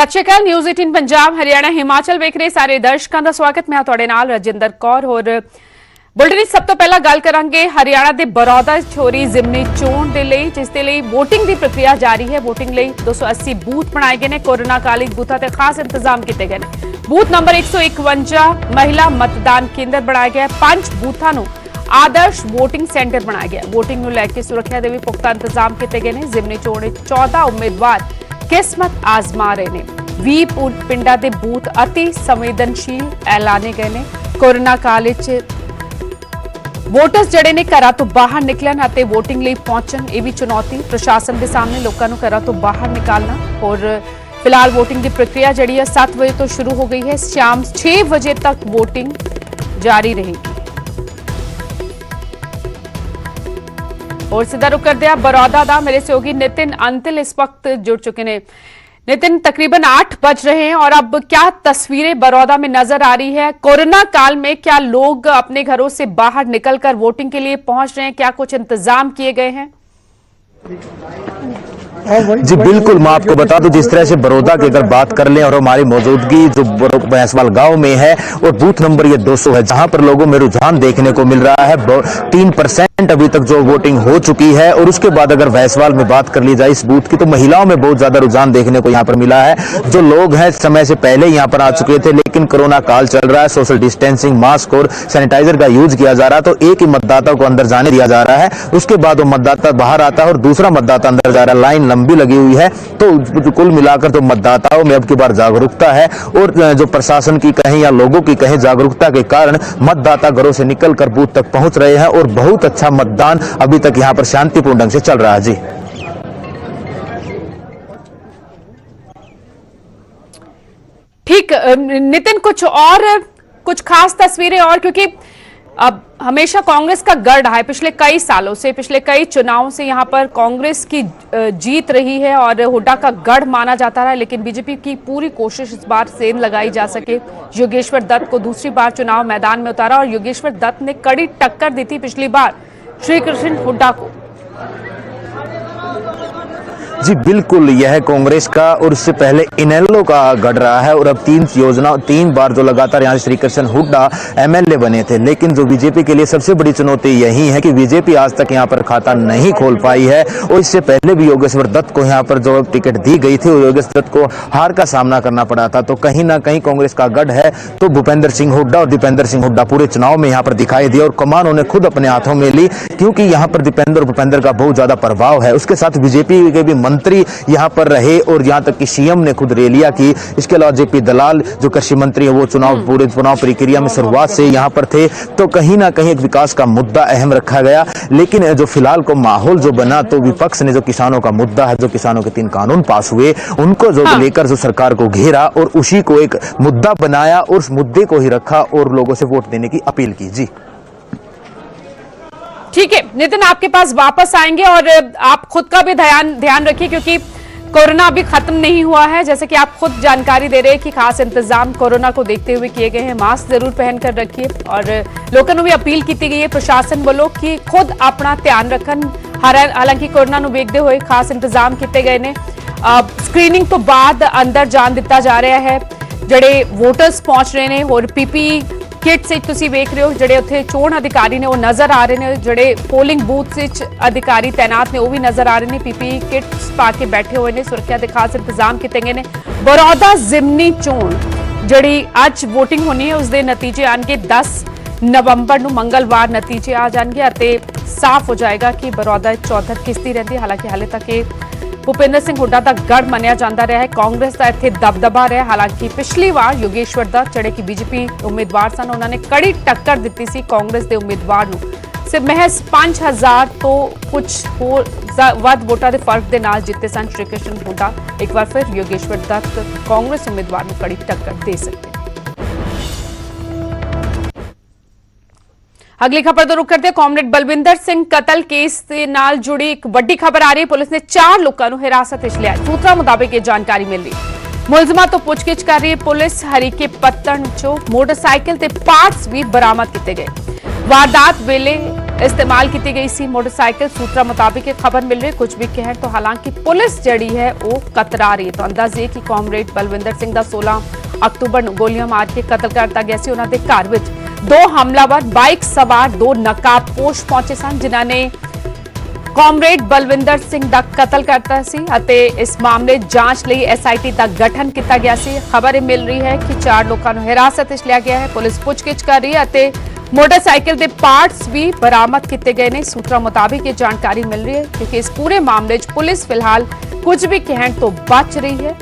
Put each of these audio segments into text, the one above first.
सत श्री अकाल। न्यूज़ 18 पंजाब हरियाणा हिमाचल वेख रहे सारे दर्शकों का स्वागत। मैं तुहाडे नाल रजिंदर कौर और बुलेटिन सब तो पहला गल करांगे हरियाणा के बरौदा छोरी जिमनी चोण के लिए, जिस दे लई वोटिंग की प्रक्रिया जारी है। वोटिंग लिए 280 बूथ बनाए गए हैं। कोरोना कालिक बूथों से खास इंतजाम किए गए हैं। बूथ नंबर 151 महिला मतदान केंद्र बनाया गया। 5 बूथों को आदर्श वोटिंग सेंटर बनाया गया। वोटिंग को लैके सुरक्षा के भी पुख्ता इंतजाम किए गए हैं। जिमनी चोण 14 उम्मीदवार किस्मत आजमा रहे हैं। 20 पिंडा के बूथ अति संवेदनशील ऐलाने गए हैं। कोरोना काल वोटर्स जड़े ने घर तो बाहर निकलन और वोटिंग लिए पहुंचन, यह भी चुनौती प्रशासन के सामने लोगों को घर तो बाहर निकालना। और फिलहाल वोटिंग की प्रक्रिया जड़ी है 7 बजे तो शुरू हो गई है। शाम 6 बजे तक वोटिंग जारी रहेगी। और सीधा रुक कर दिया बरौदा दा, मेरे सहयोगी नितिन अंतिल इस वक्त जुड़ चुके हैं। नितिन, तकरीबन 8 बज रहे हैं और अब क्या तस्वीरें बरौदा में नजर आ रही है? कोरोना काल में क्या लोग अपने घरों से बाहर निकलकर वोटिंग के लिए पहुंच रहे हैं? क्या कुछ इंतजाम किए गए हैं? जी बिल्कुल, मैं आपको बता दूं, जिस तरह से बरौदा की अगर बात कर लें और हमारी मौजूदगी जो भैंसवाल गांव में है और बूथ नंबर ये 200 है, जहां पर लोगों में रुझान देखने को मिल रहा है। 3% अभी तक जो वोटिंग हो चुकी है। और उसके बाद अगर भैंसवाल में बात कर ली जाए इस बूथ की, तो महिलाओं में बहुत ज्यादा रुझान देखने को यहाँ पर मिला है। जो लोग हैं समय से पहले यहाँ पर आ चुके थे, लेकिन कोरोना काल चल रहा है, सोशल डिस्टेंसिंग, मास्क और सैनिटाइजर का यूज किया जा रहा है, तो एक ही मतदाता को अंदर जाने दिया जा रहा है। उसके बाद वो मतदाता बाहर आता है और दूसरा मतदाता अंदर जा रहा है। लाइन लंबी लगी हुई है। तो कुल मिलाकर तो मतदाताओं में अब की बार जागरूकता है और जो प्रशासन की कहें या लोगों की कहें, जागरूकता के कारण मतदाता घरों से निकलकर बूथ तक पहुंच रहे हैं और बहुत अच्छा मतदान अभी तक यहां पर शांतिपूर्ण ढंग से चल रहा है। जी ठीक नितिन, कुछ खास तस्वीरें और, क्योंकि अब हमेशा कांग्रेस का गढ़ है पिछले कई सालों से, पिछले कई चुनावों से यहां पर कांग्रेस की जीत रही है और हुड्डा का गढ़ माना जाता रहा। लेकिन बीजेपी की पूरी कोशिश इस बार सेंध लगाई जा सके। योगेश्वर दत्त को दूसरी बार चुनाव मैदान में उतारा और योगेश्वर दत्त ने कड़ी टक्कर दी थी पिछली बार श्री कृष्ण हुड्डा को। जी बिल्कुल, यह कांग्रेस का और उससे पहले इनेलो का गढ़ रहा है। और अब 3 बार जो लगातार यहाँ श्री कृष्ण हुड्डा एमएलए बने थे। लेकिन जो बीजेपी के लिए सबसे बड़ी चुनौती यही है कि बीजेपी आज तक यहाँ पर खाता नहीं खोल पाई है। और इससे पहले भी योगेश्वर दत्त को यहाँ पर जो टिकट दी गई थी, योगेश्वर दत्त को हार का सामना करना पड़ा था। तो कहीं ना कहीं कांग्रेस का गढ़ है तो भूपेंद्र सिंह हुड्डा, और दीपेंद्र सिंह हुड्डा पूरे चुनाव में यहाँ पर दिखाई दिया और कमान उन्हें खुद अपने हाथों में ली, क्योंकि यहाँ पर भूपेंद्र का बहुत ज्यादा प्रभाव है। उसके साथ बीजेपी के भी मंत्री यहां पर रहे और यहां तक कि सीएम ने खुद रैलियां की। इसके अलावा जेपी दलाल जो कृषि मंत्री है, वो पूरे चुनाव प्रक्रिया में शुरुआत से यहां पर थे। तो कहीं ना कहीं एक विकास का मुद्दा अहम रखा गया। लेकिन जो फिलहाल को माहौल जो बना, तो विपक्ष ने जो किसानों का मुद्दा है, जो किसानों के 3 कानून पास हुए, उनको जो लेकर जो सरकार को घेरा और उसी को एक मुद्दा बनाया और उस मुद्दे को ही रखा और लोगों से वोट देने की अपील की। जी ठीक है नितिन, आपके पास वापस आएंगे और आप खुद का भी ध्यान रखिए, क्योंकि कोरोना अभी खत्म नहीं हुआ है। जैसे कि आप खुद जानकारी दे रहे हैं कि खास इंतजाम कोरोना को देखते हुए किए गए हैं। मास्क जरूर पहनकर रखिए और लोगों को भी अपील की गई है प्रशासन वालों कि खुद अपना ध्यान रखन। हालांकि कोरोना को देखते हुए खास इंतजाम किए गए ने। स्क्रीनिंग तो बाद अंदर जान दिता जा रहा है। जड़े वोटर्स पहुंच रहे हैं और पीपी किट से तुसी वेख रहे हो, जड़े उत्थे चोण अधिकारी ने वो नजर आ रहे हैं, जड़े पोलिंग बूथ से अधिकारी तैनात ने वो भी नजर आ रहे हैं। पीपी किट्स पा के बैठे हुए ने। सुरक्षा के खास इंतजाम किए गए ने। बरौदा जिमनी चोण जड़ी अज वोटिंग होनी है, उसके नतीजे आने 10 नवंबर ਨੂੰ मंगलवार नतीजे आ जाएंगे। साफ हो जाएगा कि बरौदा चौधर किसती रहती है। हालांकि हाले तक भूपेंद्र सिंह हुड्डा का गढ़ मनिया जाता रहा है। कांग्रेस का इत्थे दबदबा रहा। हालांकि पिछली बार योगेश्वर दत्त जड़े कि बीजेपी उम्मीदवार सन, उन्होंने कड़ी टक्कर दी सी कांग्रेस के उम्मीदवार नूं। सिर्फ महज 5000 तो कुछ वध वोटां दे फर्क दे नाल जिते सन श्री कृष्ण हुड्डा। एक बार फिर योगेश्वर दत्त कांग्रेस उम्मीदवार नूं कड़ी टक्कर दे सकते हैं। अगली खबर तो रुक करते हैं। कॉमरेड बलविंदर सिंह कतल केस से नाल जुड़ी एक बड़ी खबर आ रही है। पुलिस ने 4 लोगों को हिरासत में लिया। सूत्रों मुताबिक ये जानकारी मिल रही। मुलजमा तो पूछगिछ कर रही है पुलिस। हरीके पत्तन चो मोटरसाइकिल ते पार्ट्स भी बरामद किए गए। वारदात वेले इस्तेमाल की गई सी मोटरसाइकिल सूत्रों मुताबिक ये खबर मिल रही कुछ भी कहण तो हालांकि पुलिस जड़ी है वो कतरा रही है। तो अंदाजे कि कॉमरेड बलविंदर सिंह का 16 अक्तूबर ਨੂੰ ਗੋਲੀਆਂ ਮਾਰ ਕੇ ਕਤਲ ਕਰ ਦਿੱਤਾ ਗਿਆ ਸੀ। ਉਹਨਾਂ ਦੇ ਘਰ ਵਿੱਚ ਦੋ ਹਮਲਾਵਰ ਬਾਈਕ ਸਵਾਰ ਦੋ ਨਕਾਬਪੋਸ਼ ਪਹੁੰਚੇ ਸਨ ਜਿਨ੍ਹਾਂ ਨੇ कॉमरेड बलविंदर सिंह का कतल करता सी ਅਤੇ इस मामले जांच ਲਈ एसआईटी का गठन किया गया सी। खबर मिल रही है कि 4 लोगों को हिरासत में लिया गया है। पुलिस पुछगिछ कर रही है ਅਤੇ मोटरसाइकिल के पार्ट्स भी बरामद किए गए ने। सूत्रों मुताबिक ये जानकारी मिल रही है क्योंकि इस पूरे मामले च पुलिस फिलहाल कुछ भी कहण तो बच रही है।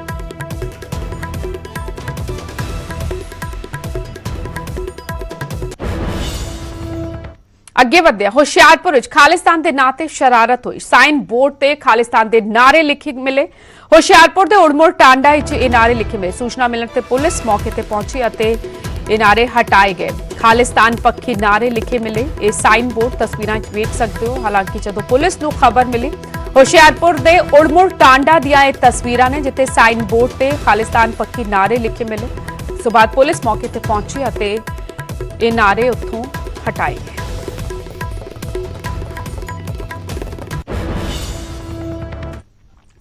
ਅੱਗੇ ਵਧਿਆ ਹੁਸ਼ਿਆਰਪੁਰ ਵਿੱਚ ਖਾਲਿਸਤਾਨ ਦੇ ਨਾਂ ਤੇ ਸ਼ਰਾਰਤ ਹੋਈ। ਸਾਈਨ ਬੋਰਡ ਤੇ ਖਾਲਿਸਤਾਨ ਦੇ ਨਾਰੇ ਲਿਖੇ ਮਿਲੇ। ਹੁਸ਼ਿਆਰਪੁਰ ਦੇ ਉੜਮੁੜ ਟਾਂਡਾ ਵਿੱਚ ਇਹ ਨਾਰੇ ਲਿਖੇ ਮਿਲੇ। ਸੂਚਨਾ ਮਿਲਣ ਤੇ ਪੁਲਿਸ ਮੌਕੇ ਤੇ ਪਹੁੰਚੀ ਅਤੇ ਇਹ ਨਾਰੇ ਹਟਾਏ ਗਏ। ਖਾਲਿਸਤਾਨ ਪੱਖੀ ਨਾਰੇ ਲਿਖੇ ਮਿਲੇ। ਇਹ ਸਾਈਨ ਬੋਰਡ ਤਸਵੀਰਾਂ 'ਚ ਵੇਖ ਸਕਦੇ ਹੋ। ਹਾਲਾਂਕਿ ਜਦੋਂ ਪੁਲਿਸ ਨੂੰ ਖਬਰ ਮਿਲੀ ਹੁਸ਼ਿਆਰਪੁਰ ਦੇ ਉੜਮੁੜ ਟਾਂਡਾ ਦੀਆਂ ਇਹ ਤਸਵੀਰਾਂ ਨੇ ਜਿੱਥੇ ਸਾਈਨ ਬੋਰਡ ਤੇ ਖਾਲਿਸਤਾਨ ਪੱਖੀ ਨਾਰੇ ਲਿਖੇ ਮਿਲੇ। ਉਸ ਤੋਂ ਬਾਅਦ ਪੁਲਿਸ ਮੌਕੇ ਤੇ ਪਹੁੰਚੀ ਅਤੇ ਇਹ ਨਾਰੇ ਉੱਥੋਂ ਹਟਾਏ ਗਏ।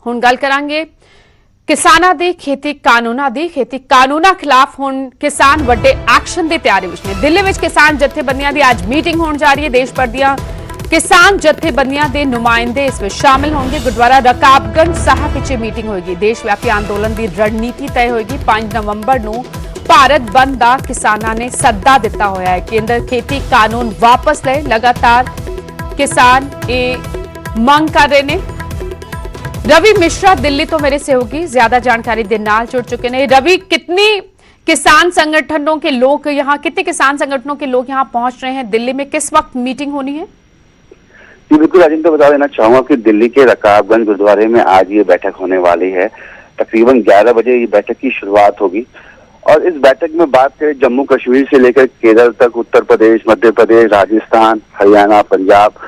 ਹੁਣ ਗੱਲ ਕਰਾਂਗੇ ਕਿਸਾਨਾਂ ਦੇ ਖੇਤੀ ਕਾਨੂੰਨਾਂ ਖਿਲਾਫ ਹੁਣ ਕਿਸਾਨ ਵੱਡੇ ਐਕਸ਼ਨ ਦੀ ਤਿਆਰੀ ਵਿੱਚ ਨੇ। ਦਿੱਲੀ ਵਿੱਚ ਕਿਸਾਨ ਜਥੇਬੰਦੀਆਂ ਦੀ ਅੱਜ ਮੀਟਿੰਗ ਹੋਣ ਜਾ ਰਹੀ ਹੈ। ਦੇਸ਼ ਭਰ ਦੀਆਂ ਕਿਸਾਨ ਜਥੇਬੰਦੀਆਂ ਦੇ ਨੁਮਾਇੰਦੇ ਇਸ ਵਿੱਚ ਸ਼ਾਮਿਲ ਹੋਣਗੇ। ਗੁਰਦੁਆਰਾ ਰਕਾਬਗੰਜ ਸਾਹਿਬ ਵਿੱਚ ਮੀਟਿੰਗ ਹੋਏਗੀ। ਦੇਸ਼ ਵਿਆਪੀ ਅੰਦੋਲਨ ਦੀ ਰਣਨੀਤੀ ਤੈਅ ਹੋਏਗੀ। 5 ਨਵੰਬਰ ਨੂੰ ਭਾਰਤ ਬੰਦ ਦਾ ਕਿਸਾਨਾਂ ਨੇ ਸੱਦਾ ਦਿੱਤਾ ਹੋਇਆ ਹੈ। ਕੇਂਦਰ ਖੇਤੀ ਕਾਨੂੰਨ ਵਾਪਸ ਲਏ। ਲਗਾਤਾਰ ਕਿਸਾਨ ਇਹ ਮੰਗ ਕਰ ਰਹੇ ਨੇ। रवि मिश्रा दिल्ली तो मेरे सहयोगी ज्यादा जानकारी के नाल जुड़ चुके हैं। रवि, कितने किसान संगठनों के लोग यहाँ पहुंच रहे हैं दिल्ली में? किस वक्त मीटिंग होनी है? जी बिल्कुल राजेंद्र, बता देना चाहूंगा कि दिल्ली के रकाबगंज गुरुद्वारे में आज ये बैठक होने वाली है। तकरीबन 11 बजे ये बैठक की शुरुआत होगी और इस बैठक में बात करें जम्मू कश्मीर से लेकर केरल तक, उत्तर प्रदेश, मध्य प्रदेश, राजस्थान, हरियाणा, पंजाब,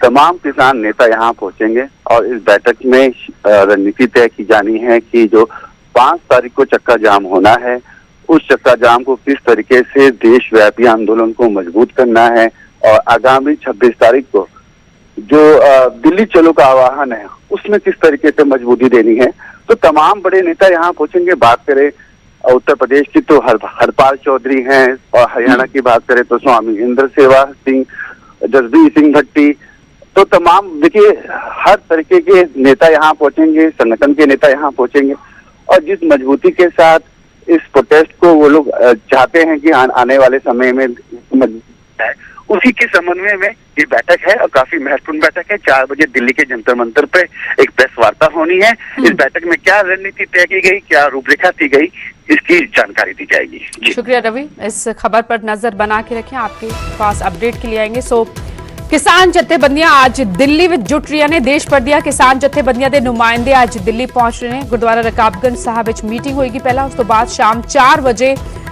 तमाम किसान नेता यहाँ पहुंचेंगे और इस बैठक में रणनीति तय की जानी है कि जो 5 तारीख को चक्का जाम होना है उस चक्का जाम को किस तरीके से देशव्यापी आंदोलन को मजबूत करना है और आगामी 26 तारीख को जो दिल्ली चलो का आह्वान है उसमें किस तरीके से मजबूती देनी है। तो तमाम बड़े नेता यहाँ पहुंचेंगे। बात करें उत्तर प्रदेश की तो हरपाल चौधरी हैं और हरियाणा की बात करें तो स्वामी इंद्र सेवा सिंह, जसबीर सिंह भट्टी, तो तमाम देखिए हर तरीके के नेता यहाँ पहुंचेंगे, संगठन के नेता यहाँ पहुंचेंगे और जिस मजबूती के साथ इस प्रोटेस्ट को वो लोग चाहते हैं कि आने वाले समय में उसी के समन्वय में ये बैठक है और काफी महत्वपूर्ण बैठक है। 4 बजे दिल्ली के जंतर मंतर पे एक प्रेस वार्ता होनी है। इस बैठक में क्या रणनीति तय की गई, क्या रूपरेखा दी गई, इसकी जानकारी दी जाएगी। शुक्रिया रवि, इस खबर पर नजर बना के रखें, आपके पास अपडेट के लिए आएंगे। किसान जथेबंदियां आज दिल्ली में जुट रही ने। देश भर दियां किसान जथेबंदियां दे नुमाइंदे आज दिल्ली पहुंच रहे हैं। गुरुद्वारा रकाबगंज साहब विच मीटिंग होएगी पहला, उस तो बाद शाम 4 बजे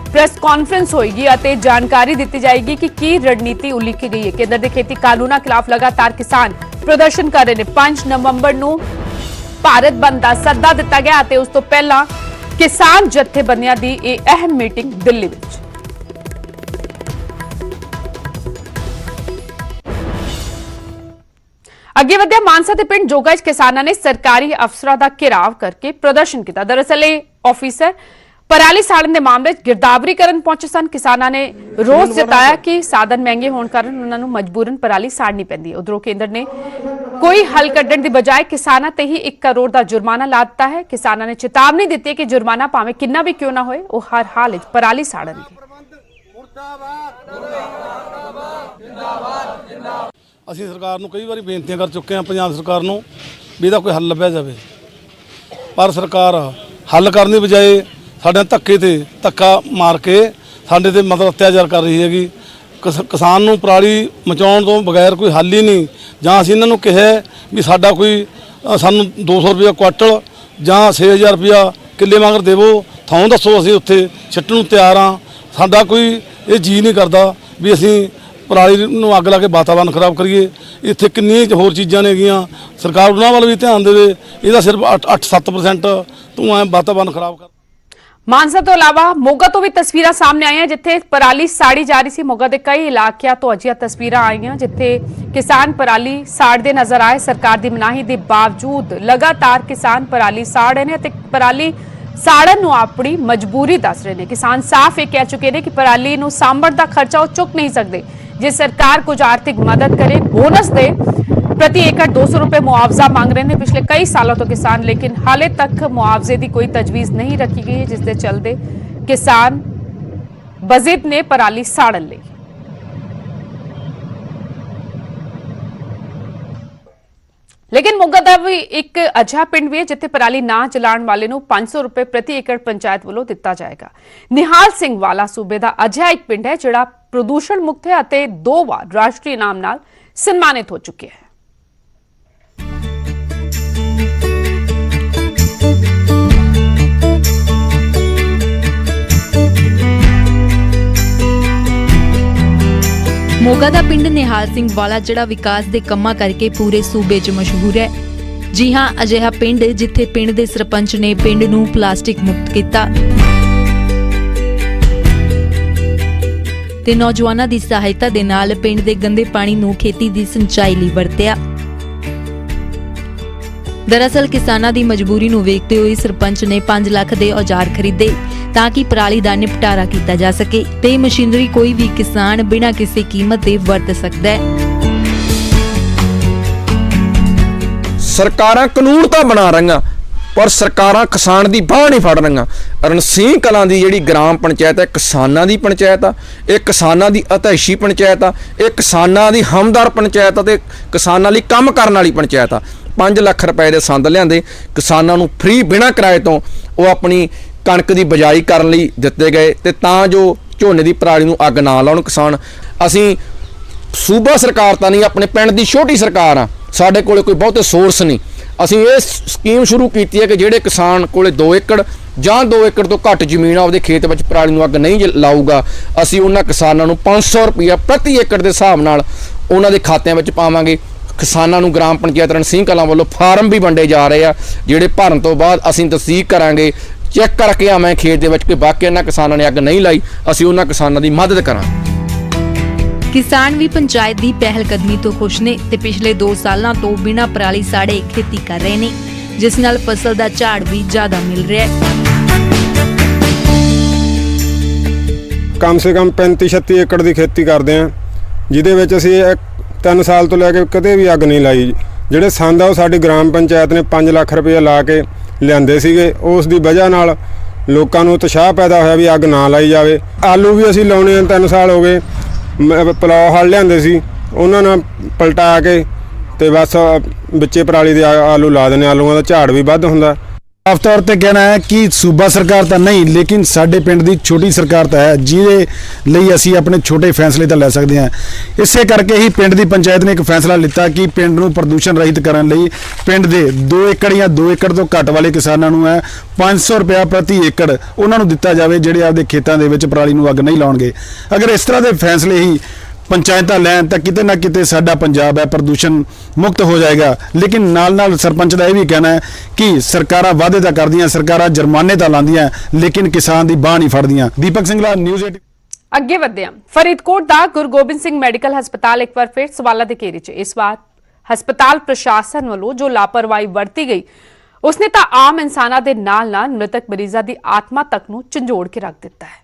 प्रेस कॉन्फ्रेंस होएगी और जानकारी दी जाएगी कि की रणनीति उलीकी गई है। केंद्र के खेती कानूनों खिलाफ लगातार किसान प्रदर्शन कर रहे हैं। 5 नवंबर ਨੂੰ भारत बंद ਦਾ ਸੱਦਾ ਦਿੱਤਾ ਗਿਆ ਅਤੇ ਉਸ ਤੋਂ ਪਹਿਲਾਂ ਕਿਸਾਨ ਜਥੇਬੰਦੀਆਂ ਦੀ ਇਹ ਅਹਿਮ ਮੀਟਿੰਗ ਦਿੱਲੀ ਵਿੱਚ। ਅੱਗੇ ਵਧਿਆ ਮਾਨਸਾ ਦੇ ਪਿੰਡ ਜੋਗਾ 'ਚ ਕਿਸਾਨਾਂ ਨੇ ਸਰਕਾਰੀ ਅਫਸਰਾਂ ਦਾ ਘਿਰਾਵ ਕਰਕੇ ਪ੍ਰਦਰਸ਼ਨ ਕੀਤਾ। ਦਰਅਸਲ ਇਹ ਆਫੀਸਰ ਪਰਾਲੀ ਸਾੜਨ ਦੇ ਮਾਮਲੇ 'ਚ ਗਿਰਦਾਵਰੀ ਕਰਨ ਪਹੁੰਚੇ ਸਨ। ਕਿਸਾਨਾਂ ਨੇ ਰੋਸ ਜਤਾਇਆ ਕਿ ਸਾਧਨ ਮਹਿੰਗੇ ਹੋਣ ਕਾਰਨ ਉਹਨਾਂ ਨੂੰ ਮਜਬੂਰਨ ਪਰਾਲੀ ਸਾੜਨੀ ਪੈਂਦੀ ਹੈ। ਉਧਰੋਂ ਕੇਂਦਰ ਨੇ ਕੋਈ ਹੱਲ ਕੱਢਣ ਦੀ ਬਜਾਏ ਕਿਸਾਨਾਂ ਤੇ ਹੀ 1 ਕਰੋੜ ਦਾ ਜੁਰਮਾਨਾ ਲਾ ਦਿੱਤਾ ਹੈ। ਕਿਸਾਨਾਂ ਨੇ ਚੇਤਾਵਨੀ ਦਿੱਤੀ ਹੈ ਕਿ ਜੁਰਮਾਨਾ ਭਾਵੇਂ ਕਿੰਨਾ ਵੀ ਕਿਉਂ ਨਾ ਹੋਏ ਉਹ ਹਰ ਹਾਲ ਵਿੱਚ ਪਰਾਲੀ ਸਾੜਨਗੇ। ਅਸੀਂ ਸਰਕਾਰ ਨੂੰ ਕਈ ਵਾਰੀ ਬੇਨਤੀਆਂ ਕਰ ਚੁੱਕੇ ਹਾਂ, ਪੰਜਾਬ ਸਰਕਾਰ ਨੂੰ ਵੀ ਇਹਦਾ ਕੋਈ ਹੱਲ ਲੱਭਿਆ ਜਾਵੇ, ਪਰ ਸਰਕਾਰ ਹੱਲ ਕਰਨ ਦੀ ਬਜਾਏ ਸਾਡੇ ਧੱਕੇ ਤੇ ਧੱਕਾ ਮਾਰ ਕੇ ਸਾਡੇ ਤੇ ਮਤਲਬ ਅਤਿਆਚਾਰ ਕਰ ਰਹੀ ਹੈਗੀ। ਕਿਸਾਨ ਨੂੰ ਪਰਾਲੀ ਮਚਾਉਣ ਤੋਂ ਬਗੈਰ ਕੋਈ ਹੱਲ ਹੀ ਨਹੀਂ। ਜਾਂ ਅਸੀਂ ਇਹਨਾਂ ਨੂੰ ਕਿਹਾ ਵੀ ਸਾਡਾ ਕੋਈ ਸਾਨੂੰ 200 ਰੁਪਇਆ ਕੁਆਟਲ ਜਾਂ 6000 ਰੁਪਇਆ ਕਿੱਲੇ ਮਗਰ ਦੇਵੋ, ਥਾਂ ਦੱਸੋ, ਅਸੀਂ ਉੱਥੇ ਛੱਟਣ ਨੂੰ ਤਿਆਰ ਹਾਂ। ਸਾਡਾ ਕੋਈ ਇਹ ਜੀ ਨਹੀਂ ਕਰਦਾ ਵੀ ਅਸੀਂ ਪਰਾਲੀ ਨੂੰ ਅੱਗ ਲਾ ਕੇ ਵਾਤਾਵਰਨ ਖਰਾਬ ਕਰੀਏ। ਇੱਥੇ ਕਿੰਨੀਆਂ ਹੋਰ ਚੀਜ਼ਾਂ ਨੇਗੀਆਂ, ਸਰਕਾਰ ਉਹਨਾਂ ਵੱਲ ਵੀ ਧਿਆਨ ਦੇਵੇ। ਇਹਦਾ ਸਿਰਫ 8-7% ਧੂੰਆਂ ਵਾਤਾਵਰਨ ਖਰਾਬ ਕਰ। ਮਾਨਸਾ ਤੋਂ ਇਲਾਵਾ ਮੋਗਾ ਤੋਂ ਵੀ ਤਸਵੀਰਾਂ ਸਾਹਮਣੇ ਆਈਆਂ ਜਿੱਥੇ ਪਰਾਲੀ ਸਾੜੀ ਜਾ ਰਹੀ ਸੀ। ਮੋਗਾ ਦੇ ਕਈ ਇਲਾਕਿਆਂ ਤੋਂ ਅਜਿਹੀਆਂ ਤਸਵੀਰਾਂ ਆਈਆਂ ਜਿੱਥੇ ਕਿਸਾਨ ਪਰਾਲੀ ਸਾੜਦੇ ਨਜ਼ਰ ਆਏ। ਸਰਕਾਰ ਦੀ ਮਨਾਹੀ ਦੇ ਬਾਵਜੂਦ ਲਗਾਤਾਰ ਕਿਸਾਨ ਪਰਾਲੀ ਸਾੜ ਰਹੇ ਨੇ ਤੇ ਪਰਾਲੀ ਸਾੜਨ ਨੂੰ ਆਪਣੀ ਮਜਬੂਰੀ ਦੱਸ ਰਹੇ ਨੇ। ਕਿਸਾਨ ਸਾਫ਼ ਇਹ ਕਹਿ ਚੁੱਕੇ ਨੇ ਕਿ ਪਰਾਲੀ ਨੂੰ ਸਾਂਭਣ ਦਾ ਖਰਚਾ ਉਹ ਚੁੱਕ ਨਹੀਂ ਸਕਦੇ। ਜੇ ਸਰਕਾਰ ਕੁਝ ਆਰਥਿਕ ਮਦਦ करे, बोनस दे, प्रति एकड़ 200 रुपए मुआवजा मांग रहे हैं पिछले कई सालों तो किसान, लेकिन हाले तक मुआवजे की कोई तजवीज नहीं रखी गई है, जिसके चलते किसान बजिद ने पराली साड़न ली। लेकिन मोगा ਦਾ ਵੀ ਇੱਕ ਅਜਿਹਾ ਪਿੰਡ ਵੀ ਹੈ ਜਿੱਥੇ ਪਰਾਲੀ ਨਾ ਚਲਾਉਣ ਵਾਲੇ ਨੂੰ 500 ਰੁਪਏ ਪ੍ਰਤੀ ਏਕੜ ਪੰਚਾਇਤ ਵੱਲੋਂ ਦਿੱਤਾ ਜਾਏਗਾ। ਨਿਹਾਲ ਸਿੰਘ ਵਾਲਾ ਸੂਬੇ ਦਾ ਅਜਿਹਾ ਇੱਕ ਪਿੰਡ ਹੈ ਜਿਹੜਾ ਪ੍ਰਦੂਸ਼ਣ ਮੁਕਤ ਹੈ ਅਤੇ 2 ਵਾਰ ਰਾਸ਼ਟਰੀ ਇਨਾਮ ਨਾਲ ਸਨਮਾਨਿਤ ਹੋ ਚੁੱਕਿਆ ਹੈ। ਮੋਗਾ ਦਾ ਪਿੰਡ ਨਿਹਾਲ ਸਿੰਘ ਵਾਲਾ ਜਿਹੜਾ ਵਿਕਾਸ ਦੇ ਕੰਮਾਂ ਕਰਕੇ ਪੂਰੇ ਸੂਬੇ 'ਚ ਮਸ਼ਹੂਰ ਹੈ। ਜੀ ਹਾਂ, ਅਜਿਹਾ ਪਿੰਡ ਜਿੱਥੇ ਪਿੰਡ ਦੇ ਸਰਪੰਚ ਨੇ ਪਿੰਡ ਨੂੰ ਪਲਾਸਟਿਕ ਮੁਕਤ ਕੀਤਾ ਤੇ ਨੌਜਵਾਨਾਂ ਦੀ ਸਹਾਇਤਾ ਦੇ ਨਾਲ ਪਿੰਡ ਦੇ ਗੰਦੇ ਪਾਣੀ ਨੂੰ ਖੇਤੀ ਦੀ ਸਿੰਚਾਈ ਲਈ ਵਰਤਿਆ। ਦਰਅਸਲ ਕਿਸਾਨਾਂ ਦੀ ਮਜਬੂਰੀ ਨੂੰ ਵੇਖਦੇ ਹੋਏ ਸਰਪੰਚ ਨੇ 5 ਲੱਖ ਦੇ ਔਜ਼ਾਰ ਖਰੀਦੇ ਤਾਂ ਕਿ ਪਰਾਲੀ ਦਾ ਨਿਪਟਾਰਾ ਕੀਤਾ ਜਾ ਸਕੇ ਤੇ ਮਸ਼ੀਨਰੀ ਕੋਈ ਵੀ ਕਿਸਾਨ ਬਿਨਾਂ ਕਿਸੇ ਕੀਮਤ ਦੇ ਵਰਤ ਸਕਦਾ ਹੈ। ਸਰਕਾਰਾਂ ਕਾਨੂੰਨ ਤਾਂ ਬਣਾ ਰਹੀਆਂ ਪਰ ਸਰਕਾਰਾਂ ਕਿਸਾਨ ਦੀ ਬਾਹ ਨਹੀਂ ਫੜ ਰਹੀਆਂ। ਰਣਸੀਂਹ ਕਲਾਂ ਦੀ ਜਿਹੜੀ ਗ੍ਰਾਮ ਪੰਚਾਇਤ ਹੈ ਕਿਸਾਨਾਂ ਦੀ ਪੰਚਾਇਤ ਆ, ਇਹ ਕਿਸਾਨਾਂ ਦੀ ਅਧਿਆਇਸ਼ੀ ਪੰਚਾਇਤ ਆ, ਇਹ ਕਿਸਾਨਾਂ ਦੀ ਹਮਦਰ ਪੰਚਾਇਤ ਆ ਤੇ ਕਿਸਾਨਾਂ ਲਈ ਕੰਮ ਕਰਨ ਵਾਲੀ ਪੰਚਾਇਤ ਆ। 5 ਲੱਖ ਰੁਪਏ ਦੇ ਸੰਦ ਲਿਆਂਦੇ ਕਿਸਾਨਾਂ ਨੂੰ ਫ੍ਰੀ ਬਿਨਾਂ ਕਿਰਾਏ ਤੋਂ ਉਹ ਆਪਣੀ ਕਣਕ ਦੀ ਬਿਜਾਈ ਕਰਨ ਲਈ ਦਿੱਤੇ ਗਏ ਤੇ ਤਾਂ ਜੋ ਝੋਨੇ ਦੀ ਪਰਾਲੀ ਨੂੰ ਅੱਗ ਨਾ ਲਾਉਣ ਕਿਸਾਨ। ਅਸੀਂ ਸੂਬਾ ਸਰਕਾਰ ਤਾਂ ਨਹੀਂ, ਆਪਣੇ ਪਿੰਡ ਦੀ ਛੋਟੀ ਸਰਕਾਰ ਆ, ਸਾਡੇ ਕੋਲੇ ਕੋਈ ਬਹੁਤੇ ਸੋਰਸ ਨਹੀਂ। ਅਸੀਂ ਇਹ ਸਕੀਮ ਸ਼ੁਰੂ ਕੀਤੀ ਹੈ ਕਿ ਜਿਹੜੇ ਕਿਸਾਨ ਕੋਲੇ 2 ਏਕੜ ਜਾਂ 2 ਏਕੜ ਤੋਂ ਘੱਟ ਜ਼ਮੀਨ ਆ ਉਹਦੇ ਖੇਤ ਵਿੱਚ ਪਰਾਲੀ ਨੂੰ ਅੱਗ ਨਹੀਂ ਲਾਊਗਾ, ਅਸੀਂ ਉਹਨਾਂ ਕਿਸਾਨਾਂ ਨੂੰ 500 ਰੁਪਇਆ ਪ੍ਰਤੀ ਏਕੜ ਦੇ ਹਿਸਾਬ ਨਾਲ ਉਹਨਾਂ ਦੇ ਖਾਤਿਆਂ ਵਿੱਚ ਪਾਵਾਂਗੇ। ਕਿਸਾਨਾਂ ਨੂੰ ਗ੍ਰਾਮ ਪੰਚਾਇਤ ਰਣਸੀਂਹ ਕਲਾਂ ਵੱਲੋਂ ਫਾਰਮ ਵੀ ਵੰਡੇ ਜਾ ਰਹੇ ਆ, ਜਿਹੜੇ ਭਰਨ ਤੋਂ ਬਾਅਦ ਅਸੀਂ ਤਸਦੀਕ ਕਰਾਂਗੇ, ਚੈੱਕ ਕਰਕੇ ਆਵਾਂ ਖੇਤ ਦੇ ਵਿੱਚ ਕਿ ਵਾਕਿਆ ਇਹਨਾਂ ਕਿਸਾਨਾਂ ਨੇ ਅੱਗ ਨਹੀਂ ਲਾਈ, ਅਸੀਂ ਉਹਨਾਂ ਕਿਸਾਨਾਂ ਦੀ ਮਦਦ ਕਰਾਂਗੇ। ਕਿਸਾਨ ਵੀ ਪੰਚਾਇਤ ਦੀ ਪਹਿਲ ਕਦਮੀ ਤੋਂ ਖੁਸ਼ ਨੇ ਤੇ ਪਿਛਲੇ 2 ਸਾਲਾਂ ਤੋਂ ਬਿਨਾਂ ਪਰਾਲੀ ਸਾੜੇ ਖੇਤੀ ਕਰ ਰਹੇ ਨੇ, ਜਿਸ ਨਾਲ ਫਸਲ ਦਾ ਝਾੜ ਵੀ ਜ਼ਿਆਦਾ ਮਿਲ ਰਿਹਾ ਹੈ। ਕਮ ਸੇ ਕਮ 35-36 ਏਕੜ ਦੀ ਖੇਤੀ ਕਰਦੇ ਹਾਂ, ਜਿਹਦੇ ਵਿੱਚ ਅਸੀਂ 3 ਸਾਲ ਤੋਂ ਲੈ ਕੇ ਕਦੇ ਵੀ ਅੱਗ ਨਹੀਂ ਲਾਈ। ਜਿਹੜੇ ਸੰਦ ਆ ਉਹ ਸਾਡੀ ਗ੍ਰਾਮ ਪੰਚਾਇਤ ਨੇ 5 ਲੱਖ ਰੁਪਏ ਲਾ ਕੇ ਲਿਆਂਦੇ ਸੀਗੇ, ਉਸ ਦੀ ਵਜ੍ਹਾ ਨਾਲ ਲੋਕਾਂ ਨੂੰ ਉਤਸ਼ਾਹ ਪੈਦਾ ਹੋਇਆ ਵੀ ਅੱਗ ਨਾ ਲਾਈ ਜਾਵੇ। ਆਲੂ ਵੀ ਅਸੀਂ ਲਾਉਣੇ 3 ਸਾਲ ਹੋ ਗਏ, ਪਲਾਓ ਹਲ ਲਿਆਂਦੇ ਸੀ, ਉਹਨਾਂ ਨਾਲ ਪਲਟਾ ਕੇ ਤੇ ਬਸ ਵਿੱਚੇ ਪਰਾਲੀ ਦੇ ਆਲੂ ਲਾ ਦਿੰਦੇ, ਆਲੂਆਂ ਦਾ ਝਾੜ ਵੀ ਵੱਧ ਹੁੰਦਾ। ਸਾਫ਼ ਤੌਰ ਤੇ ਕਹਿਣਾ ਹੈ ਕਿ ਸੂਬਾ ਸਰਕਾਰ ਤਾਂ ਨਹੀਂ, ਲੇਕਿਨ ਸਾਡੇ ਪਿੰਡ ਦੀ ਛੋਟੀ ਸਰਕਾਰ ਤਾਂ ਹੈ, ਜਿਹਦੇ ਲਈ ਅਸੀਂ ਆਪਣੇ ਛੋਟੇ ਫੈਸਲੇ ਤਾਂ ਲੈ ਸਕਦੇ ਹਾਂ। ਇਸੇ ਕਰਕੇ ਹੀ ਪਿੰਡ ਦੀ ਪੰਚਾਇਤ ਨੇ ਇੱਕ ਫੈਸਲਾ ਲਿੱਤਾ ਕਿ ਪਿੰਡ ਨੂੰ ਪ੍ਰਦੂਸ਼ਣ ਰਹਿਤ ਕਰਨ ਲਈ ਪਿੰਡ ਦੇ 2 ਏਕੜ ਜਾਂ 2 ਏਕੜ ਤੋਂ ਘੱਟ ਵਾਲੇ ਕਿਸਾਨਾਂ ਨੂੰ ਹੈ 500 ਰੁਪਇਆ ਪ੍ਰਤੀ ਏਕੜ ਉਹਨਾਂ ਨੂੰ ਦਿੱਤਾ ਜਾਵੇ, ਜਿਹੜੇ ਆਪਦੇ ਖੇਤਾਂ ਦੇ ਵਿੱਚ ਪਰਾਲੀ ਨੂੰ ਅੱਗ ਨਹੀਂ ਲਾਉਣਗੇ। ਅਗਰ ਇਸ ਤਰ੍ਹਾਂ ਦੇ ਫੈਸਲੇ ਹੀ ਪੰਚਾਇਤਾਂ ਲੈਣ ਤਾਂ ਕਿਤੇ ਨਾ ਕਿਤੇ ਸਾਡਾ ਪੰਜਾਬ ਹੈ ਪ੍ਰਦੂਸ਼ਣ ਮੁਕਤ ਹੋ ਜਾਏਗਾ। ਲੇਕਿਨ ਨਾਲ ਸਰਪੰਚ ਦਾ ਇਹ ਵੀ ਕਹਿਣਾ ਹੈ ਕਿ ਸਰਕਾਰਾਂ ਵਾਅਦੇ ਤਾਂ ਕਰਦੀਆਂ, ਸਰਕਾਰਾਂ ਜੁਰਮਾਨੇ ਤਾਂ ਲਾਉਂਦੀਆਂ, ਲੇਕਿਨ ਕਿਸਾਨ ਦੀ ਬਾਹ ਨਹੀਂ ਫੜਦੀਆਂ। ਦੀਪਕ ਸਿੰਘਲਾ, ਨਿਊਜ਼ 18। ਅੱਗੇ ਵਧਦੇ ਹਾਂ। ਫਰੀਦਕੋਟ ਦਾ ਗੁਰੂ ਗੋਬਿੰਦ ਸਿੰਘ ਮੈਡੀਕਲ ਹਸਪਤਾਲ ਇੱਕ ਵਾਰ ਫਿਰ ਸਵਾਲਾਂ ਦੇ ਘੇਰੇ 'ਚ। ਇਸ ਵਾਰ ਹਸਪਤਾਲ ਪ੍ਰਸ਼ਾਸਨ ਵੱਲੋਂ ਜੋ ਲਾਪਰਵਾਹੀ ਵਰਤੀ ਗਈ ਉਸਨੇ ਤਾਂ ਆਮ ਇਨਸਾਨਾਂ ਦੇ ਨਾਲ ਮ੍ਰਿਤਕ ਮਰੀਜ਼ਾਂ ਦੀ ਆਤਮਾ ਤੱਕ ਨੂੰ ਝੰਜੋੜ ਕੇ ਰੱਖ ਦਿੱਤਾ ਹੈ।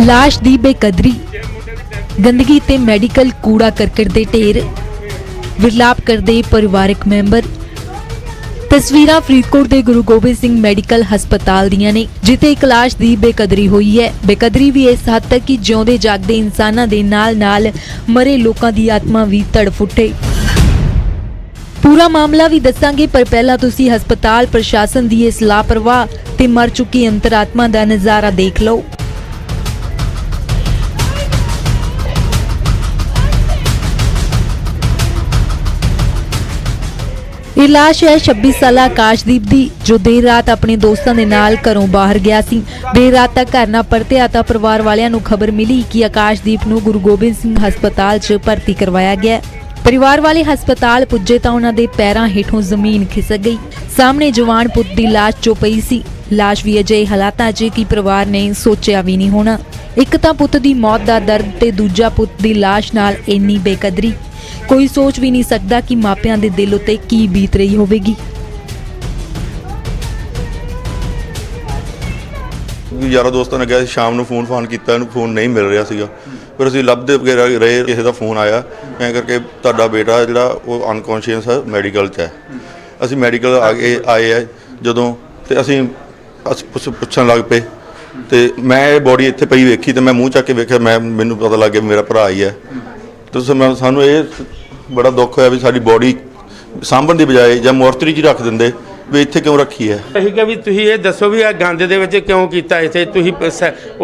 ਲਾਸ਼ ਦੀ ਬੇਕਦਰੀ, ਗੰਦਗੀ ਤੇ ਮੈਡੀਕਲ ਕੂੜਾ ਕਰਕਟ ਦੇ ਢੇਰ, ਵਿਰਲਾਪ ਕਰਦੇ ਪਰਿਵਾਰਕ ਮੈਂਬਰ। ਤਸਵੀਰਾਂ ਫਰੀਦਕੋਟ ਦੇ ਗੁਰੂ ਗੋਬਿੰਦ ਸਿੰਘ ਮੈਡੀਕਲ ਹਸਪਤਾਲ ਦੀਆਂ ਨੇ, ਜਿੱਥੇ ਇੱਕ ਲਾਸ਼ ਦੀ ਬੇਕਦਰੀ ਹੋਈ ਹੈ। ਬੇਕਦਰੀ ਵੀ ਇਸ ਹੱਦ ਤੱਕ ਕਿ ਜਿਉਂਦੇ ਜਾਗਦੇ ਇਨਸਾਨਾਂ ਦੇ ਨਾਲ ਮਰੇ ਲੋਕਾਂ ਦੀ ਆਤਮਾ ਵੀ ਤੜਫ ਉੱਠੇ। ਪੂਰਾ ਮਾਮਲਾ ਵੀ ਦੱਸਾਂਗੇ, ਪਰ ਪਹਿਲਾਂ ਤੁਸੀਂ ਹਸਪਤਾਲ ਪ੍ਰਸ਼ਾਸਨ ਦੀ ਇਸ ਲਾਪਰਵਾਹ ਤੇ ਮਰ ਚੁੱਕੀ ਅੰਤਰਾਤਮਾ ਦਾ ਨਜ਼ਾਰਾ ਦੇਖ ਲਓ। ਇਹ ਲਾਸ਼ ਹੈ 26 ਸਾਲਾ ਆਕਾਸ਼ਦੀਪ ਦੀ, ਜੋ ਦੇਰ ਰਾਤ ਆਪਣੇ ਦੋਸਤਾਂ ਦੇ ਨਾਲ ਘਰੋਂ ਬਾਹਰ ਗਿਆ ਸੀ। ਦੇਰ ਰਾਤ ਤੱਕ ਘਰ ਨਾ ਪਰਤਿਆ ਤਾਂ ਪਰਿਵਾਰ ਵਾਲਿਆਂ ਨੂੰ ਖਬਰ ਮਿਲੀ ਕਿ ਆਕਾਸ਼ਦੀਪ ਨੂੰ ਗੁਰੂ ਗੋਬਿੰਦ ਸਿੰਘ ਹਸਪਤਾਲ 'ਚ ਭਰਤੀ ਕਰਵਾਇਆ ਗਿਆ। परिवार वाले हस्पताल पुजे तो उन्होंने पैरों हेठों जमीन खिसक गई। सामने जवान पुत की लाश जो पई सी, लाश भी अजे हालातां 'च कि परिवार ने सोचिया भी नहीं होना। एक तां पुत की मौत का दर्द ते दूजा पुत की लाश नाल इन्नी बेकदरी, कोई सोच भी नहीं सकता कि मापियां दे दिल उत्ते की बीत रही होवेगी। यारों दोस्तों ने कहा शाम को फोन किया, फोन नहीं मिल रहा सीगा। फिर असीं लभदे वगैरह रहे, किसी का फोन आया ऐ करके तुहाडा बेटा जिहड़ा वो अनकॉन्शियस है, मैडिकल च है। असीं मैडिकल आए है जदों ते असीं पुछण लग पे ते मैं बॉडी इत्थे पई वेखी ते मैं मूँह चक के वेखिया, मैनूं पता लग गया मेरा भरा ही है। तो सानूं ये बड़ा दुख होया भी साडी बॉडी साਂਭਣ ਦੀ बजाय ਜਾਂ ਮੋਰਚਰੀ 'ਚ ਰੱਖ ਦਿੰਦੇ ਵੀ ਇੱਥੇ ਕਿਉਂ ਰੱਖੀ ਹੈ। ਅਸੀਂ ਕਿਹਾ ਵੀ ਤੁਸੀਂ ਇਹ ਦੱਸੋ ਵੀ ਆ ਗੰਦ ਦੇ ਵਿੱਚ ਕਿਉਂ ਕੀਤਾ, ਇੱਥੇ ਤੁਸੀਂ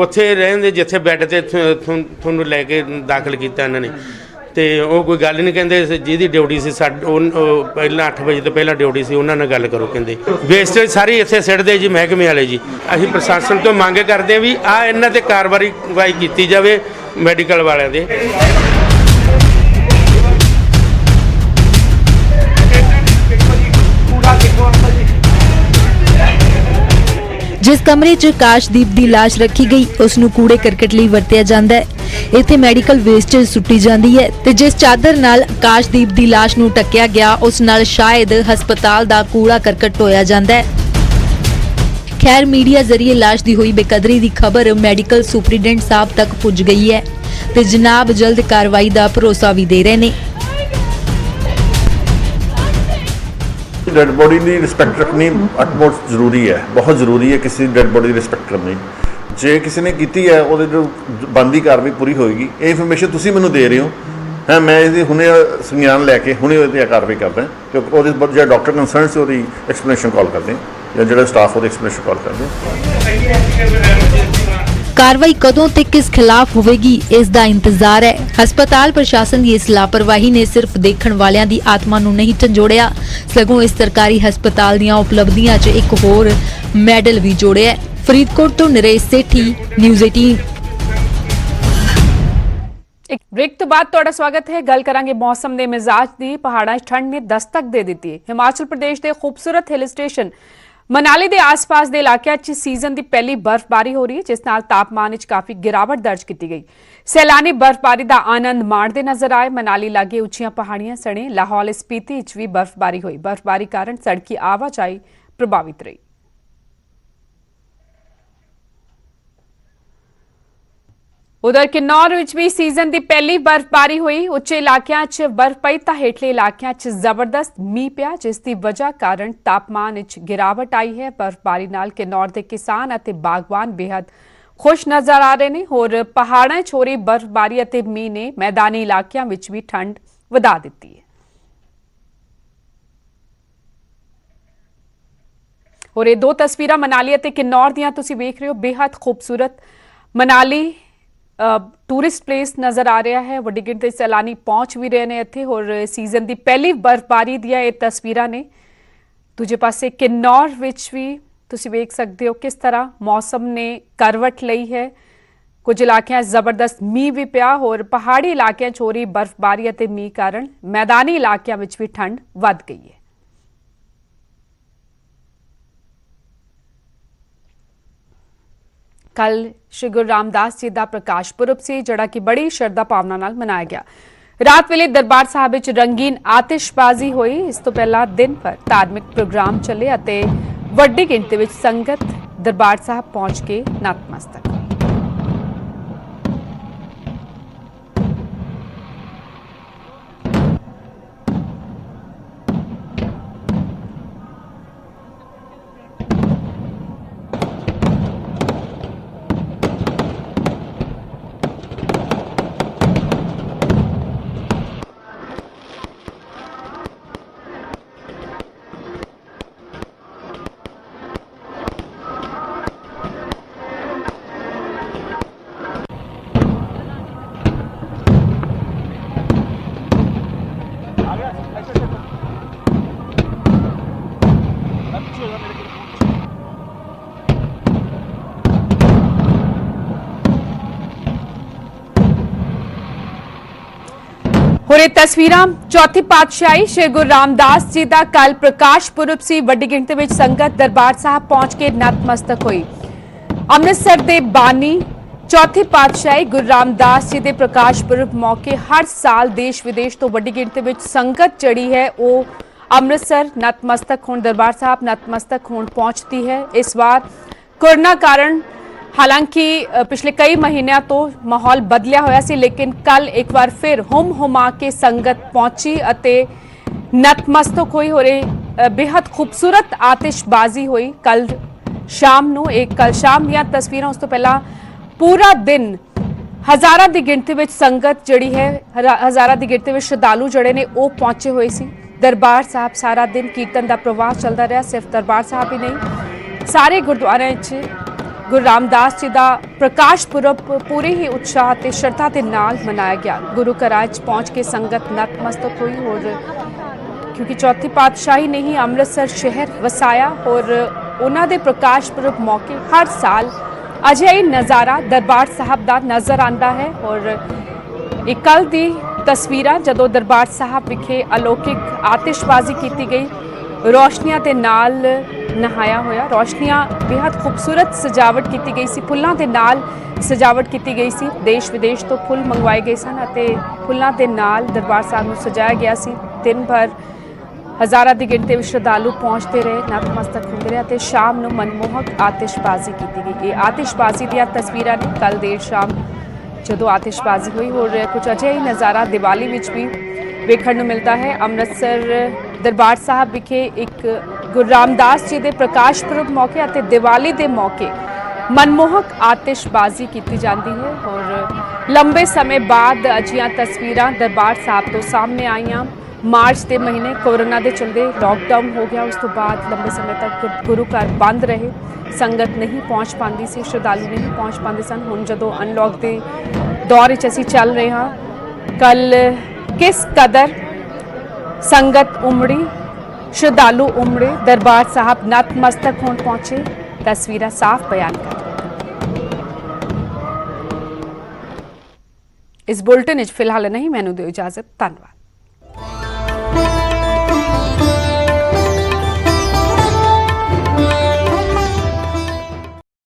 ਉੱਥੇ ਰਹਿੰਦੇ ਜਿੱਥੇ ਬੈੱਡ ਤੇ ਤੁਹਾਨੂੰ ਲੈ ਕੇ ਦਾਖਲ ਕੀਤਾ ਇਹਨਾਂ ਨੇ, ਤੇ ਉਹ ਕੋਈ ਗੱਲ ਨਹੀਂ ਕਹਿੰਦੇ ਜਿਹਦੀ ਡਿਊਟੀ ਸੀ ਪਹਿਲਾਂ 8 ਵਜੇ ਤੋਂ ਪਹਿਲਾਂ ਡਿਊਟੀ ਸੀ ਉਹਨਾਂ ਨਾਲ ਗੱਲ ਕਰੋ, ਕਹਿੰਦੇ ਵੇਸਟੇਜ ਸਾਰੀ ਇੱਥੇ ਸਿੱਟਦੇ ਜੀ ਮਹਿਕਮੇ ਵਾਲੇ ਜੀ। ਅਸੀਂ ਪ੍ਰਸ਼ਾਸਨ ਤੋਂ ਮੰਗ ਕਰਦੇ ਹਾਂ ਵੀ ਆ ਇਹਨਾਂ ਤੇ ਕਾਰਵਾਈ ਕੀਤੀ ਜਾਵੇ ਮੈਡੀਕਲ ਵਾਲਿਆਂ ਦੇ। जिस कमरे च आकाशदीप की लाश रखी गई उसनूं कूड़े करकट लई वरतिया जांदा है। इत्थे मैडिकल वेस्टेज सुट्टी जांदी है ते जिस चादर नाल आकाशदीप की लाश नूं ढकिया गया उस नाल शायद हस्पताल दा कूड़ा करकट ढोया जांदा है। खैर मीडिया जरिए लाश की हुई बेकदरी की खबर मैडिकल सुपरिटेंडेंट साहब तक पुज गई है ते जनाब जल्द कार्रवाई का भरोसा भी दे रहे हैं। डेड बॉडी की रिस्पैक्ट रखनी अटमोस्ट जरूरी है, बहुत जरूरी है किसी डेड बॉडी की रिस्पैक्ट करनी। जे किसी ने की है वो बनती कार्रवाई पूरी होएगी। ये इन्फॉर्मेशन तुसीं मैनूं दे रहे हो है, मैं इसकी हुणे संज्ञान लैके हुणे कार्रवाई करदा क्योंकि वो जो डॉक्टर कंसर्न से वो एक्सप्लेनेशन कॉल कर दें या जो स्टाफ वो एक्सप्लेनेशन कॉल कर दें। कार्रवाई कदों ते किस खिलाफ होवेगी इसका इंतजार है। हस्पताल प्रशासन की इस लापरवाही ने सिर्फ देखण वालियां दी आत्मा नूं नहीं झंजोड़िया, सगों इस सरकारी हस्पताल दीयां उपलब्धियां च एक होर मैडल भी जोड़िया। फरीदकोट तो नरेश सेठी, न्यूज़ 18। एक ब्रेक तो बाद तुहाडा स्वागत है। गल करांगे मौसम दे मिजाज दी। पहाड़ां 'च ठंड ने दस्तक दे दित्ती है। हिमाचल प्रदेश के खूबसूरत हिल स्टेशन मनाली के आस पास के इलाकों च सीजन की पहली बर्फबारी हो रही है, जिस नाल तापमान में काफ़ी गिरावट दर्ज की गई। सैलानी बर्फबारी का आनंद माणते नजर आए। मनाली लागे उच्चियां पहाड़ियां सने लाहौल स्पीति च भी बर्फबारी हुई। बर्फबारी कारण सड़की आवाजाही प्रभावित रही। उधर किन्नौर विच भी सीजन की पहली बर्फबारी हुई। उच्चे इलाकों च बर्फ पई तां हेठले इलाकों च जबरदस्त मींह पिया, जिसकी वजह कारण तापमान विच गिरावट आई है। बर्फबारी नाल किन्नौर के किसान अते बागवान बेहद खुश नजर आ रहे हैं और पहाड़ां 'च हो रही बर्फबारी अते मींह ने मैदानी इलाकों विच भी ठंड वधा दित्ती है। और ये दो तस्वीरां मनाली अते किन्नौर दियां तुसीं वेख रहे हो। बेहद खूबसूरत मनाली टूरिस्ट प्लेस नज़र आ रहा है। वड्डी गिणती सैलानी पहुंच भी रहे हैं इत्थे और सीजन की पहली बर्फबारी दियां ये तस्वीरां ने। दूजे पासे किन्नौर विच भी तुसीं वेख सकते हो किस तरह मौसम ने करवट लई है। कुछ इलाकों जबरदस्त मींह भी पिया और पहाड़ी इलाकों हो रही बर्फबारी अते मींह कारण मैदानी इलाकों विच भी ठंड वध गई है। कल श्री गुरु रामदास जी का प्रकाश पुरब से जड़ा कि बड़ी श्रद्धा भावना नाल मनाया गया। रात वेले दरबार साहब विच रंगीन आतिशबाजी हुई। इस तो पहला दिन पर धार्मिक प्रोग्राम चले अते वड्डी गिणती विच संगत दरबार साहब पहुंच के नतमस्तक। ਹੋਰ ਇਹ ਤਸਵੀਰਾਂ ਚੌਥੀ ਪਾਤਸ਼ਾਹੀ ਸ਼੍ਰੀ ਗੁਰੂ ਰਾਮਦਾਸ ਜੀ ਦਾ ਕੱਲ ਪ੍ਰਕਾਸ਼ ਪੁਰਬ ਸੀ। ਵੱਡੀ ਗਿਣਤੀ ਵਿੱਚ ਸੰਗਤ ਦਰਬਾਰ ਸਾਹਿਬ ਪਹੁੰਚ ਕੇ ਨਤਮਸਤਕ ਹੋਈ। ਅੰਮ੍ਰਿਤਸਰ ਦੇ ਬਾਨੀ ਚੌਥੀ ਪਾਤਸ਼ਾਹੀ ਗੁਰੂ ਰਾਮਦਾਸ ਜੀ ਦੇ ਪ੍ਰਕਾਸ਼ ਪੁਰਬ ਮੌਕੇ ਹਰ ਸਾਲ ਦੇਸ਼ ਵਿਦੇਸ਼ ਤੋਂ ਵੱਡੀ ਗਿਣਤੀ ਵਿੱਚ ਸੰਗਤ ਜਿਹੜੀ ਹੈ ਉਹ ਅੰਮ੍ਰਿਤਸਰ ਨਤਮਸਤਕ ਹੋਣ ਦਰਬਾਰ ਸਾਹਿਬ ਨਤਮਸਤਕ ਹੋਣ ਪਹੁੰਚਦੀ ਹੈ। ਇਸ ਵਾਰ कोरोना कारण हालांकि पिछले कई महीनों तो माहौल बदलिया होया सी, लेकिन कल एक बार फिर हुम हुमा के संगत पहुंची अते नतमस्तक हुई। और बेहद खूबसूरत आतिशबाजी हुई कल शाम नूं। कल शाम ਦੀਆਂ तस्वीरां उस तो पहला पूरा दिन हज़ारां दी गिणती विच संगत जिहड़ी है हज़ारां दी गिणती विच श्रद्धालु जिहड़े ने ਉਹ पहुंचे हुए सी। दरबार साहब सारा दिन कीर्तन का प्रवाह चलता रहा। सिर्फ दरबार साहब ही नहीं, ਸਾਰੇ ਗੁਰਦੁਆਰਿਆਂ 'ਚ ਗੁਰੂ ਰਾਮਦਾਸ ਜੀ ਦਾ ਪ੍ਰਕਾਸ਼ ਪੁਰਬ ਪੂਰੇ ਹੀ ਉਤਸ਼ਾਹ ਤੇ ਸ਼ਰਧਾ ਦੇ ਨਾਲ ਮਨਾਇਆ ਗਿਆ। ਗੁਰੂ ਘਰਾਂ 'ਚ ਪਹੁੰਚ ਕੇ ਸੰਗਤ ਨਤਮਸਤਕ ਹੋਈ। और ਕਿਉਂਕਿ ਚੌਥੀ ਪਾਤਸ਼ਾਹੀ ਨੇ ਹੀ ਅੰਮ੍ਰਿਤਸਰ ਸ਼ਹਿਰ ਵਸਾਇਆ और ਉਹਨਾਂ ਦੇ ਪ੍ਰਕਾਸ਼ ਪੁਰਬ ਮੌਕੇ ਹਰ ਸਾਲ ਅਜਿਹਾ ਹੀ ਨਜ਼ਾਰਾ ਦਰਬਾਰ ਸਾਹਿਬ ਦਾ ਨਜ਼ਰ ਆਉਂਦਾ ਹੈ। और ਇਹ ਕੱਲ੍ਹ ਦੀ ਤਸਵੀਰਾਂ ਜਦੋਂ ਦਰਬਾਰ ਸਾਹਿਬ ਵਿਖੇ ਅਲੌਕਿਕ ਆਤਿਸ਼ਬਾਜ਼ੀ ਕੀਤੀ ਗਈ, ਰੋਸ਼ਨੀਆਂ ਦੇ ਨਾਲ ਨਹਾਇਆ ਹੋਇਆ। ਰੋਸ਼ਨੀਆਂ बेहद खूबसूरत सजावट की गई सी, फुल्लां दे नाल सजावट की गई सी। देश विदेश तो फुੱਲ मंगवाए गए सन ਅਤੇ फुੱਲਾਂ ਦੇ ਨਾਲ ਦਰਬਾਰ ਸਾਹਿਬ ਨੂੰ ਸਜਾਇਆ ਗਿਆ ਸੀ। दिन भर हज़ारां ਦੀ ਗਿਣਤੀ ਵਿੱਚ ਸ਼ਰਧਾਲੂ ਪਹੁੰਚਦੇ ਰਹੇ, ਨਤਮਸਤਕ ਹੁੰਦੇ ਰਹੇ ਅਤੇ ਸ਼ਾਮ ਨੂੰ ਮਨਮੋਹਕ ਆਤਿਸ਼ਬਾਜ਼ੀ ਕੀਤੀ ਗਈ। ਇਹ ਆਤਿਸ਼ਬਾਜ਼ੀ ਦੀਆਂ ਤਸਵੀਰਾਂ ਨੇ ਕੱਲ ਦੇਰ ਸ਼ਾਮ ਜਦੋਂ ਆਤਿਸ਼ਬਾਜ਼ੀ ਹੋਈ। और कुछ अजिहा ही नज़ारा दिवाली ਵਿੱਚ भी ਵੇਖਣ ਨੂੰ ਮਿਲਦਾ ਹੈ। ਅੰਮ੍ਰਿਤਸਰ ਦਰਬਾਰ ਸਾਹਿਬ ਵਿਖੇ ਇੱਕ ਗੁਰੂ ਰਾਮਦਾਸ ਜੀ ਦੇ ਪ੍ਰਕਾਸ਼ ਪੁਰਬ ਮੌਕੇ ਅਤੇ ਦੀਵਾਲੀ ਦੇ ਮੌਕੇ ਮਨਮੋਹਕ ਆਤਿਸ਼ਬਾਜ਼ੀ ਕੀਤੀ ਜਾਂਦੀ ਹੈ। और ਲੰਬੇ ਸਮੇਂ ਬਾਅਦ ਅਜਿਹੀਆਂ ਤਸਵੀਰਾਂ ਦਰਬਾਰ ਸਾਹਿਬ ਤੋਂ ਸਾਹਮਣੇ ਆਈਆਂ। ਮਾਰਚ ਦੇ ਮਹੀਨੇ ਕੋਰੋਨਾ ਦੇ ਚਲਦੇ ਲੌਕਡਾਊਨ ਹੋ ਗਿਆ, ਉਸ ਤੋਂ ਬਾਅਦ ਲੰਬੇ ਸਮੇਂ ਤੱਕ ਗੁਰੂ ਘਰ ਬੰਦ ਰਹੇ, ਸੰਗਤ ਨਹੀਂ ਪਹੁੰਚ ਪਾਉਂਦੀ ਸੀ, ਸ਼ਰਧਾਲੂ ਨਹੀਂ ਪਹੁੰਚ ਪਾਉਂਦੇ ਸਨ। ਹੁਣ ਜਦੋਂ ਅਨਲੌਕ ਦੇ ਦੌਰ ਵਿੱਚ ਅਸੀਂ ਚੱਲ ਰਹੇ ਹਾਂ, ਕੱਲ किस कदर संगत उमड़ी, श्रद्धालु उमड़े, दरबार साहब नतमस्तक होने पहुंचे, तस्वीरें साफ बयान कर। इस बुलेटिन फिलहाल नहीं, मैनू दो इजाजत, धन्यवाद।